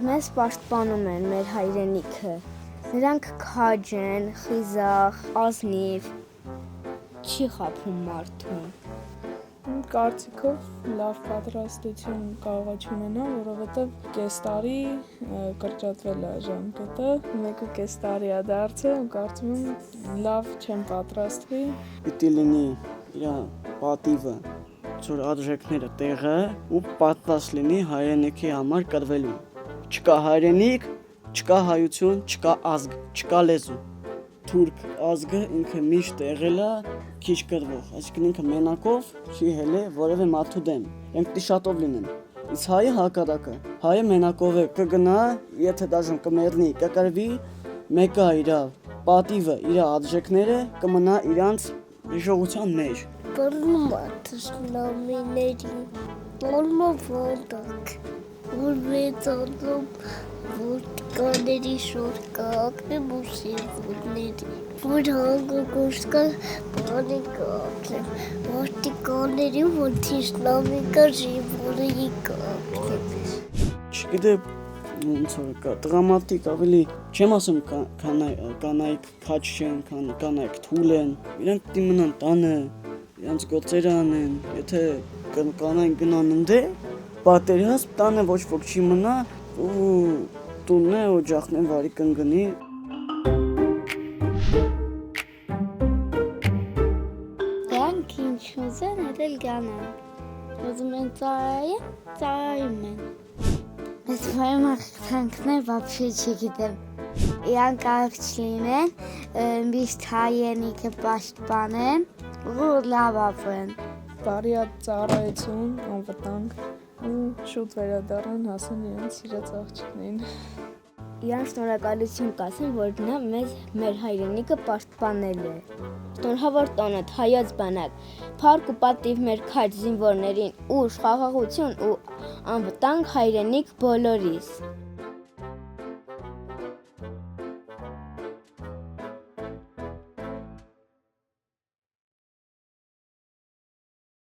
մեզ պաշտպանում են մեր հայրենիքը։ Նրանք քաջ են, խիզախ, ազնիվ, չի խաբում մարդուն։ Իմ կարծիքով լավ պատրաստություն կարող է չունենալ, որովհետև կես տարի կրճատվել է ժամկետը, 1.5 տարի է դարձել ու կարծում եմ լավ չեմ պատրաստվի։ Պիտի լինի իր պատիվը, որ արժեքները տեղը ու պատրաստ լինի հայրենիքի համար կռվելու։ Չկա հայրենիք, չկա հայություն, չկա ազգ, չկա լեզու։ Թուրք ազգը ինքը միշտ եղել է քիչ կռվող, այսինքն ինքը մենակով չի հելե որևէ մարդու դեմ, իրենք պիտի շատով լինեն։ Իսկ հայը հակառակը, հայը մենակով է կգնա, եթե դաժան կմեռնի, կկռվի, մեկը իր պատիվը, իր արժեքները կմնա իրանց հիշողության մեջ։ Բռնում է թշնամիներին, բոլոր ոտակ, որ մեծանում ոտկաների շոր կա, ակնեմ ու սիրվորների, որ հանգագործ կա, բանի կա ակնեմ, ոտիկաների, որ թշնամի կա, ժիվորի կա ակնեմ։ Չգիտեմ ոնց որ կա, տղամարդիկ ավելի չեմ ասում կանայք քաջ չեն, կանայք թույլ են, իրենք պիտի մնան տանը, իրենց գործերը անեն, եթե կանայք գնան ընդ պատերազմ, տանը ոչ ոք չի մնա ու տունն է օջախն է վարի կընկնի։ Դրանք ինչ ուզեն, էլ գանան։ Ուզում են ծառայեն, ծառայում են։ Ես վայմախտանքներ вообще չգիտեմ։ Իրանք կարող չլինեն, միշտ հայրենիքը պաշտպանեն ու լավ ապրեն։ Բարի ծառայություն, անվտանգ ու շուտ վերադառնան հասան իրենց սիրած աղջիկներին։ Իրան շնորհակալություն կասեն, որ նա մեր հայրենիքը պաշտպանել է։ Շնորհավոր տոնդ հայոց բանակ, փառք ու պատիվ մեր քաջ զինվորներին, ուժ, խաղաղություն ու անվտանգ հայրենիք բոլորիս։